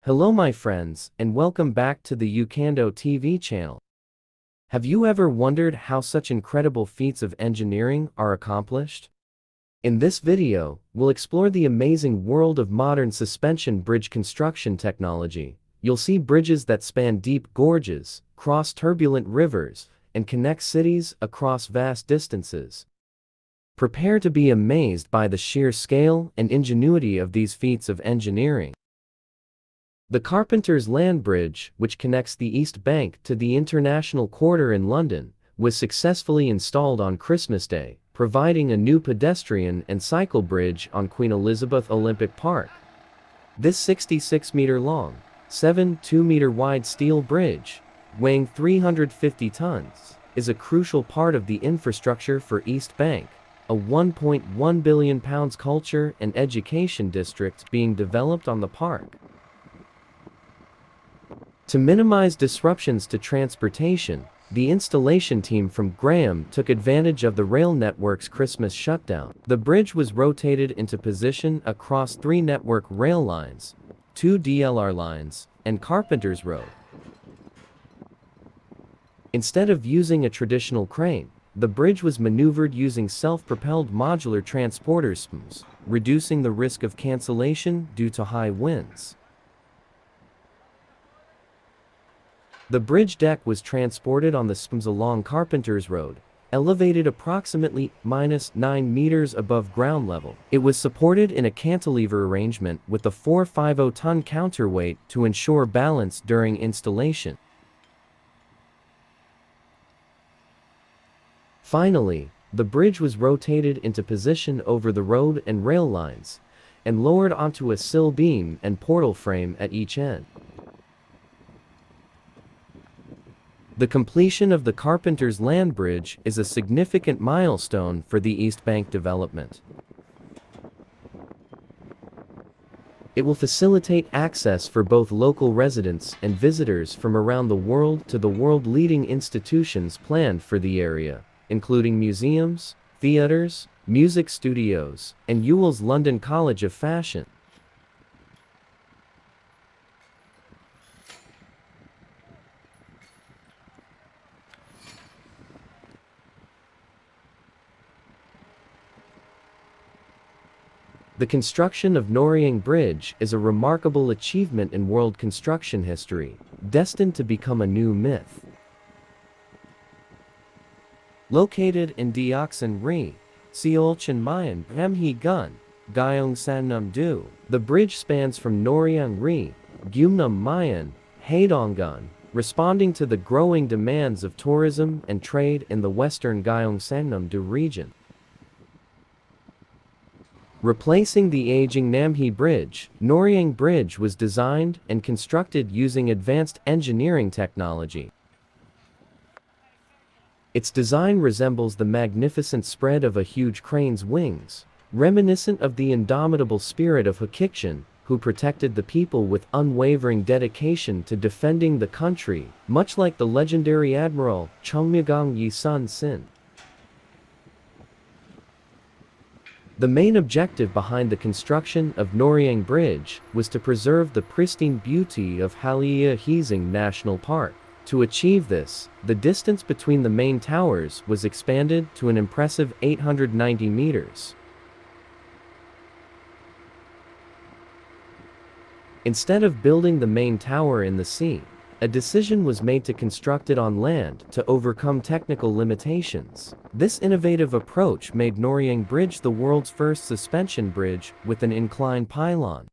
Hello my friends, and welcome back to the Ukando TV channel. Have you ever wondered how such incredible feats of engineering are accomplished? In this video, we'll explore the amazing world of modern suspension bridge construction technology. You'll see bridges that span deep gorges, cross turbulent rivers, and connect cities across vast distances. Prepare to be amazed by the sheer scale and ingenuity of these feats of engineering. The Carpenters land bridge, which connects the East Bank to the International Quarter in London, was successfully installed on Christmas Day, providing a new pedestrian and cycle bridge on Queen Elizabeth Olympic Park. This 66-meter-long, 2-meter-wide steel bridge, weighing 350 tons, is a crucial part of the infrastructure for East Bank, a £1.1 billion culture and education district being developed on the park. To minimize disruptions to transportation, the installation team from Graham took advantage of the rail network's Christmas shutdown. The bridge was rotated into position across 3 network rail lines, 2 DLR lines, and Carpenters Road. Instead of using a traditional crane, the bridge was maneuvered using self-propelled modular transporter spools, reducing the risk of cancellation due to high winds. The bridge deck was transported on the spooms along Carpenters Road, elevated approximately -9 meters above ground level. It was supported in a cantilever arrangement with a 450-ton counterweight to ensure balance during installation. Finally, the bridge was rotated into position over the road and rail lines, and lowered onto a sill beam and portal frame at each end. The completion of the Carpenters land bridge is a significant milestone for the East Bank development. It will facilitate access for both local residents and visitors from around the world to the world-leading institutions planned for the area, including museums, theaters, music studios, and UL's London College of Fashion. The construction of Noriang Bridge is a remarkable achievement in world construction history, destined to become a new myth. Located in Deoxin Ri, Seoul Mayan Hamhee Gun, Gyeong Sannam Do, the bridge spans from Noriang Ri, Gyeongnam Mayan, Haedonggun, responding to the growing demands of tourism and trade in the western Gyeong Sannam Do region. Replacing the aging Namhee Bridge, Noriang Bridge was designed and constructed using advanced engineering technology. Its design resembles the magnificent spread of a huge crane's wings, reminiscent of the indomitable spirit of Hakikshan, who protected the people with unwavering dedication to defending the country, much like the legendary Admiral Cheongmyeong Yi-sun Sin. The main objective behind the construction of Noriang Bridge was to preserve the pristine beauty of Halea Heesing National Park. To achieve this, the distance between the main towers was expanded to an impressive 890 meters. Instead of building the main tower in the sea, a decision was made to construct it on land to overcome technical limitations. This innovative approach made Noriang Bridge the world's first suspension bridge with an inclined pylon.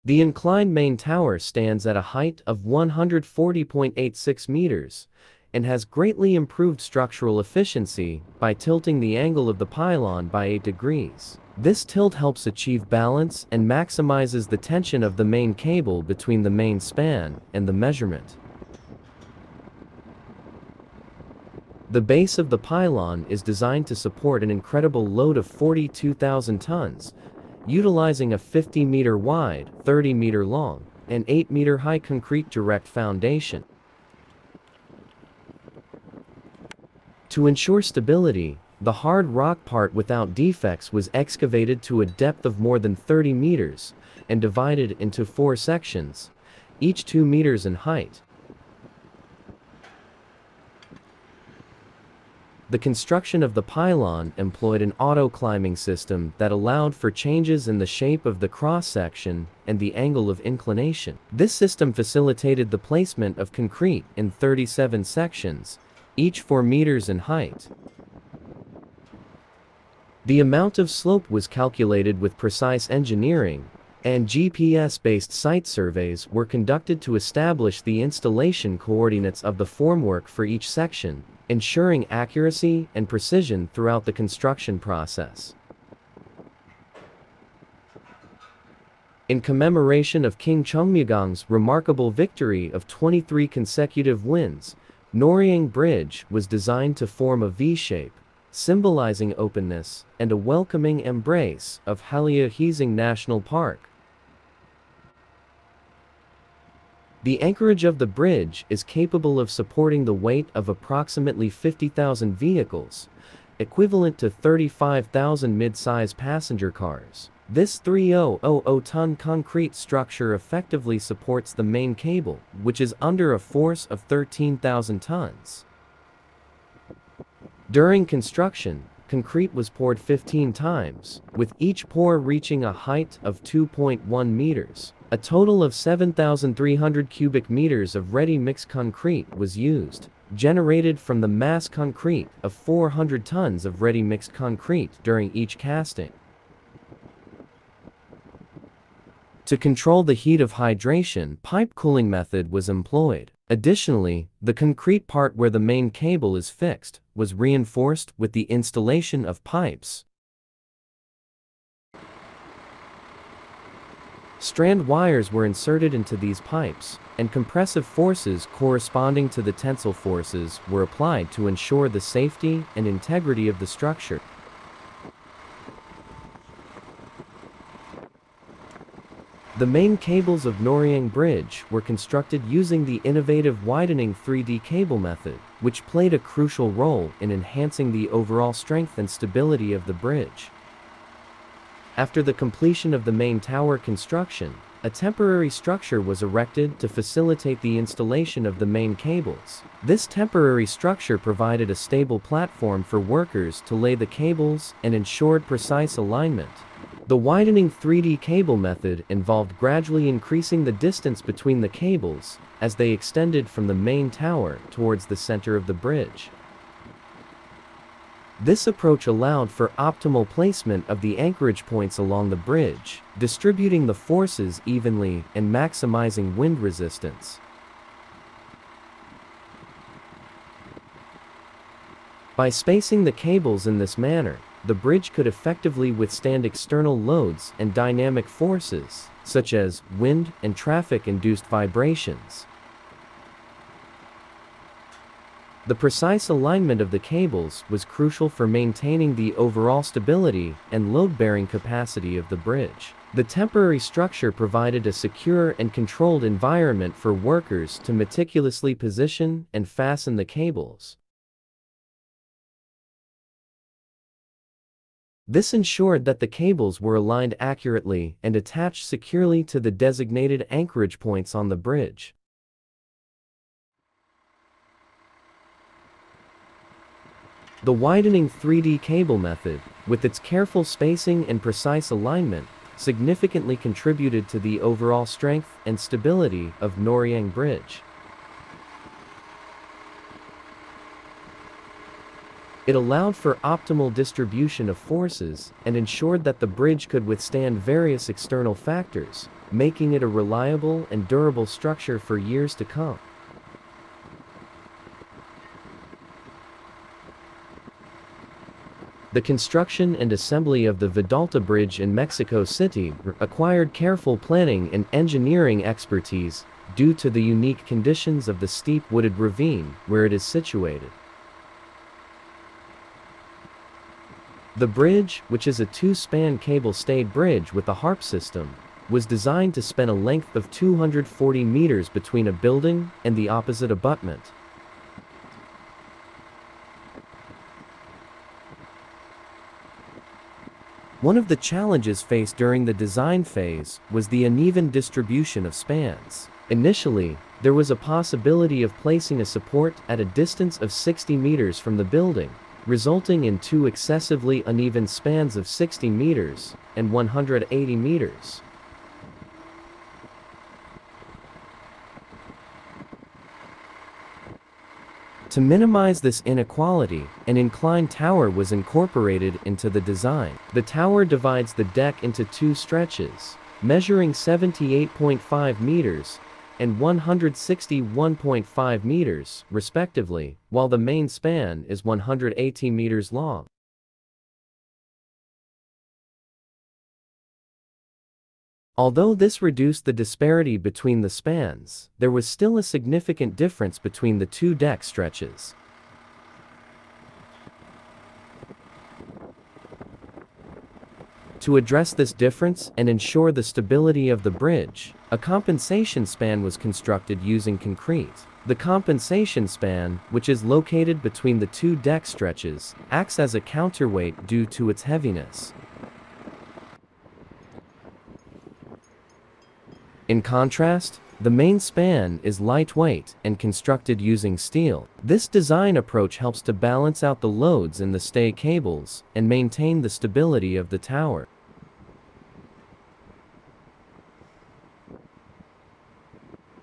The inclined main tower stands at a height of 140.86 meters and has greatly improved structural efficiency by tilting the angle of the pylon by 8 degrees. This tilt helps achieve balance and maximizes the tension of the main cable between the main span and the measurement. The base of the pylon is designed to support an incredible load of 42,000 tons, utilizing a 50-meter wide, 30-meter long, and 8-meter high concrete direct foundation. To ensure stability, The hard rock part without defects was excavated to a depth of more than 30 meters and divided into 4 sections, each 2 meters in height. The construction of the pylon employed an auto-climbing system that allowed for changes in the shape of the cross-section and the angle of inclination. This system facilitated the placement of concrete in 37 sections, each 4 meters in height. The amount of slope was calculated with precise engineering, and GPS-based site surveys were conducted to establish the installation coordinates of the formwork for each section, ensuring accuracy and precision throughout the construction process. In commemoration of King Chungmyagong's remarkable victory of 23 consecutive wins, Noryang Bridge was designed to form a V-shape, symbolizing openness and a welcoming embrace of Halia-Hizing National Park. The anchorage of the bridge is capable of supporting the weight of approximately 50,000 vehicles, equivalent to 35,000 mid-size passenger cars. This 3,000-ton concrete structure effectively supports the main cable, which is under a force of 13,000 tons. During construction, concrete was poured 15 times, with each pour reaching a height of 2.1 meters. A total of 7,300 cubic meters of ready-mix concrete was used, generated from the mass concrete of 400 tons of ready-mixed concrete during each casting. To control the heat of hydration, pipe cooling method was employed. Additionally, the concrete part where the main cable is fixed was reinforced with the installation of pipes. Strand wires were inserted into these pipes, and compressive forces corresponding to the tensile forces were applied to ensure the safety and integrity of the structure. The main cables of Noryang Bridge were constructed using the innovative widening 3D cable method, which played a crucial role in enhancing the overall strength and stability of the bridge. After the completion of the main tower construction, a temporary structure was erected to facilitate the installation of the main cables. This temporary structure provided a stable platform for workers to lay the cables and ensured precise alignment. The widening 3D cable method involved gradually increasing the distance between the cables as they extended from the main tower towards the center of the bridge. This approach allowed for optimal placement of the anchorage points along the bridge, distributing the forces evenly and maximizing wind resistance. By spacing the cables in this manner, the bridge could effectively withstand external loads and dynamic forces, such as wind and traffic-induced vibrations. The precise alignment of the cables was crucial for maintaining the overall stability and load-bearing capacity of the bridge. The temporary structure provided a secure and controlled environment for workers to meticulously position and fasten the cables. This ensured that the cables were aligned accurately and attached securely to the designated anchorage points on the bridge. The widening 3D cable method, with its careful spacing and precise alignment, significantly contributed to the overall strength and stability of Noryang Bridge. It allowed for optimal distribution of forces and ensured that the bridge could withstand various external factors, making it a reliable and durable structure for years to come. The construction and assembly of the Vidalta Bridge in Mexico City required careful planning and engineering expertise due to the unique conditions of the steep wooded ravine where it is situated. The bridge, which is a two-span cable-stayed bridge with a harp system, was designed to span a length of 240 meters between a building and the opposite abutment. One of the challenges faced during the design phase was the uneven distribution of spans. Initially, there was a possibility of placing a support at a distance of 60 meters from the building, resulting in two excessively uneven spans of 60 meters and 180 meters. To minimize this inequality, an inclined tower was incorporated into the design. The tower divides the deck into two stretches, measuring 78.5 meters and 161.5 meters, respectively, while the main span is 118 meters long. Although this reduced the disparity between the spans, there was still a significant difference between the two deck stretches. To address this difference and ensure the stability of the bridge, a compensation span was constructed using concrete. The compensation span, which is located between the two deck stretches, acts as a counterweight due to its heaviness. In contrast, the main span is lightweight and constructed using steel. This design approach helps to balance out the loads in the stay cables and maintain the stability of the tower.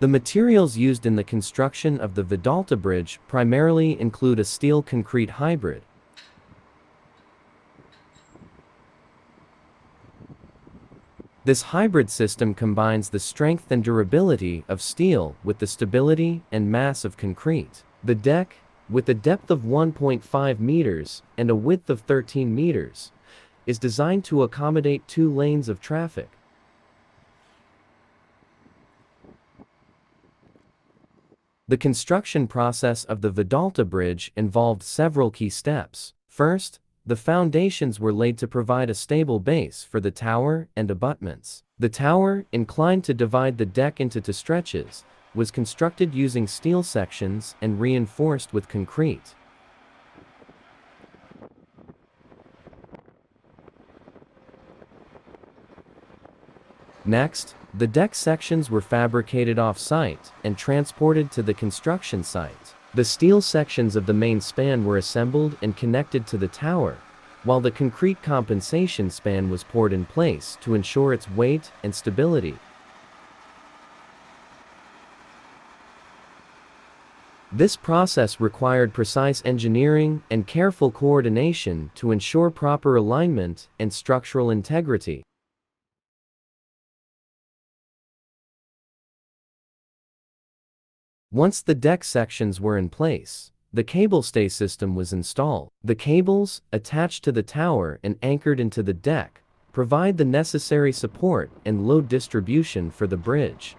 The materials used in the construction of the Vidalta bridge primarily include a steel-concrete hybrid. This hybrid system combines the strength and durability of steel with the stability and mass of concrete. The deck, with a depth of 1.5 meters and a width of 13 meters, is designed to accommodate 2 lanes of traffic. The construction process of the Vidalta bridge involved several key steps. First, the foundations were laid to provide a stable base for the tower and abutments. The tower, inclined to divide the deck into two stretches, was constructed using steel sections and reinforced with concrete. Next, the deck sections were fabricated off-site and transported to the construction site. The steel sections of the main span were assembled and connected to the tower, while the concrete compensation span was poured in place to ensure its weight and stability. This process required precise engineering and careful coordination to ensure proper alignment and structural integrity. Once the deck sections were in place, the cable stay system was installed. The cables, attached to the tower and anchored into the deck, provide the necessary support and load distribution for the bridge.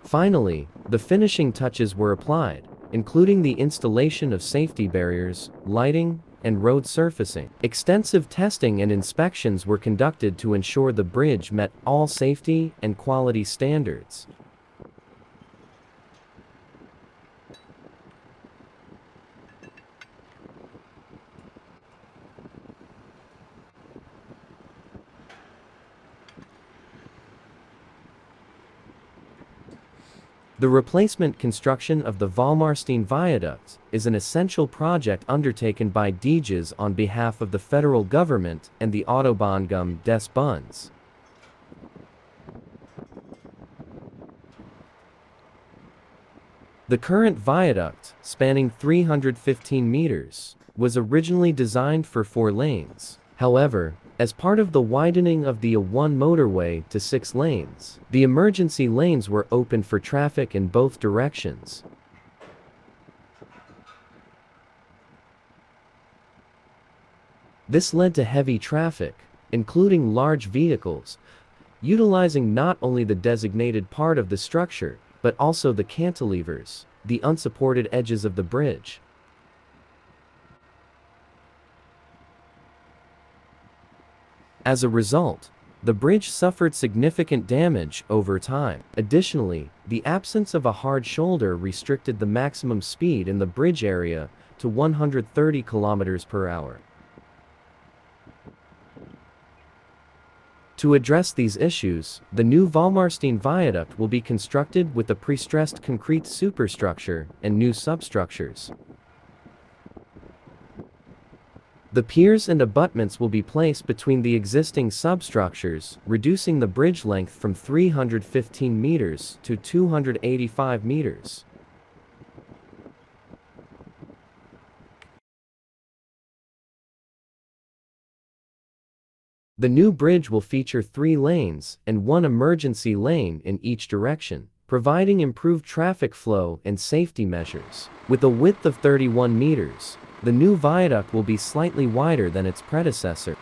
Finally, the finishing touches were applied, including the installation of safety barriers, lighting, and road surfacing. Extensive testing and inspections were conducted to ensure the bridge met all safety and quality standards. The replacement construction of the Volmarstein viaduct is an essential project undertaken by DGES on behalf of the federal government and the Autobahngum des Bundes. The current viaduct, spanning 315 meters, was originally designed for 4 lanes. However, as part of the widening of the A1 motorway to 6 lanes, the emergency lanes were opened for traffic in both directions. This led to heavy traffic, including large vehicles, utilizing not only the designated part of the structure, but also the cantilevers, the unsupported edges of the bridge. As a result, the bridge suffered significant damage over time. Additionally, the absence of a hard shoulder restricted the maximum speed in the bridge area to 130 kilometers per hour. To address these issues, the new Volmarstein viaduct will be constructed with a pre-stressed concrete superstructure and new substructures. The piers and abutments will be placed between the existing substructures, reducing the bridge length from 315 meters to 285 meters. The new bridge will feature 3 lanes and 1 emergency lane in each direction, providing improved traffic flow and safety measures. With a width of 31 meters, the new viaduct will be slightly wider than its predecessor.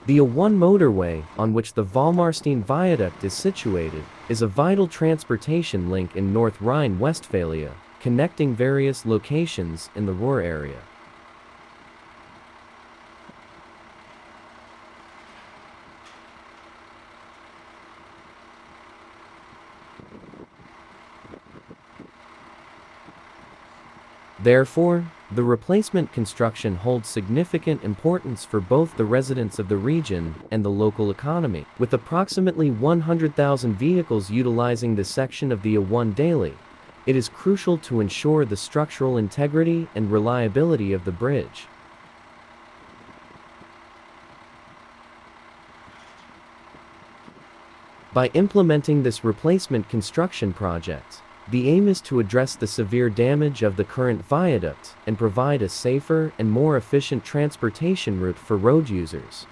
The A1 motorway, on which the Volmarstein viaduct is situated, is a vital transportation link in North Rhine-Westphalia, connecting various locations in the Ruhr area. Therefore, the replacement construction holds significant importance for both the residents of the region and the local economy. With approximately 100,000 vehicles utilizing this section of the A1 daily, it is crucial to ensure the structural integrity and reliability of the bridge. By implementing this replacement construction project, the aim is to address the severe damage of the current viaduct and provide a safer and more efficient transportation route for road users.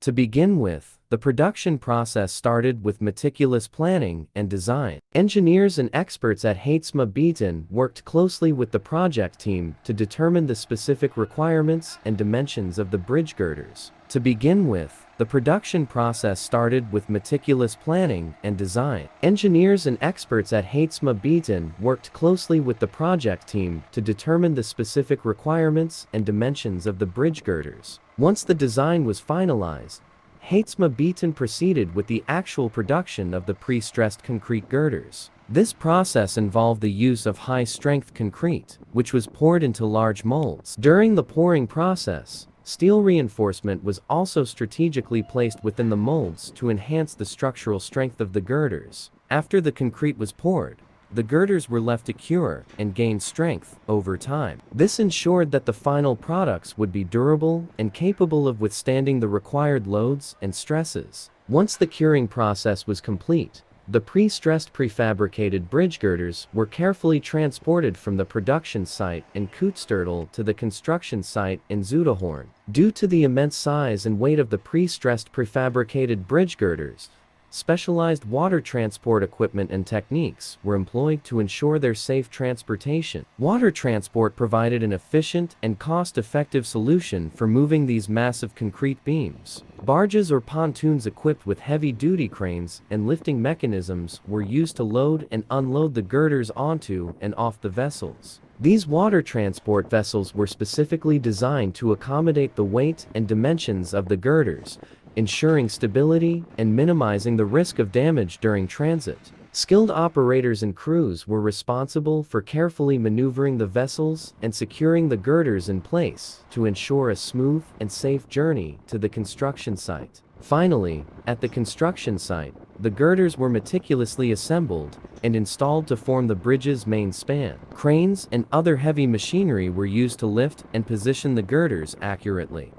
To begin with, the production process started with meticulous planning and design. Engineers and experts at Heitzma Beaton worked closely with the project team to determine the specific requirements and dimensions of the bridge girders. To begin with, the production process started with meticulous planning and design. Engineers and experts at Heitzma Beaton worked closely with the project team to determine the specific requirements and dimensions of the bridge girders. Once the design was finalized, Heitzma Beaton proceeded with the actual production of the pre-stressed concrete girders. This process involved the use of high-strength concrete, which was poured into large molds. During the pouring process, steel reinforcement was also strategically placed within the molds to enhance the structural strength of the girders. After the concrete was poured, the girders were left to cure and gain strength over time. This ensured that the final products would be durable and capable of withstanding the required loads and stresses. Once the curing process was complete, the pre-stressed prefabricated bridge girders were carefully transported from the production site in Kutzturtel to the construction site in Zuidhorn. Due to the immense size and weight of the pre-stressed prefabricated bridge girders, specialized water transport equipment and techniques were employed to ensure their safe transportation. Water transport provided an efficient and cost-effective solution for moving these massive concrete beams. Barges or pontoons equipped with heavy-duty cranes and lifting mechanisms were used to load and unload the girders onto and off the vessels. These water transport vessels were specifically designed to accommodate the weight and dimensions of the girders, ensuring stability and minimizing the risk of damage during transit. Skilled operators and crews were responsible for carefully maneuvering the vessels and securing the girders in place to ensure a smooth and safe journey to the construction site. Finally, at the construction site, the girders were meticulously assembled and installed to form the bridge's main span. Cranes and other heavy machinery were used to lift and position the girders accurately.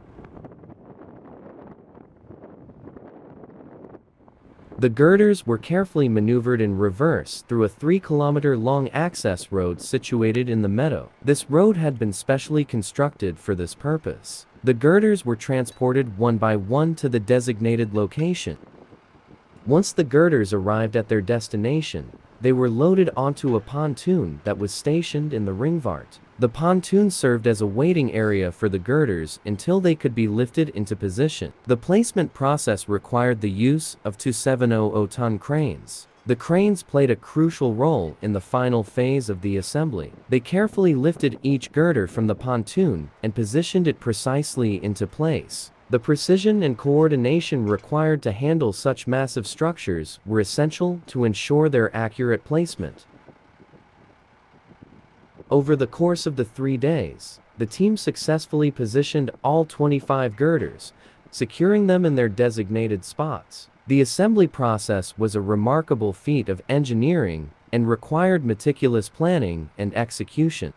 The girders were carefully maneuvered in reverse through a 3-kilometer-long access road situated in the meadow. This road had been specially constructed for this purpose. The girders were transported one by one to the designated location. Once the girders arrived at their destination, they were loaded onto a pontoon that was stationed in the ringvaart. The pontoon served as a waiting area for the girders until they could be lifted into position. The placement process required the use of two 700-ton cranes. The cranes played a crucial role in the final phase of the assembly. They carefully lifted each girder from the pontoon and positioned it precisely into place. The precision and coordination required to handle such massive structures were essential to ensure their accurate placement. Over the course of the 3 days, the team successfully positioned all 25 girders, securing them in their designated spots. The assembly process was a remarkable feat of engineering and required meticulous planning and execution.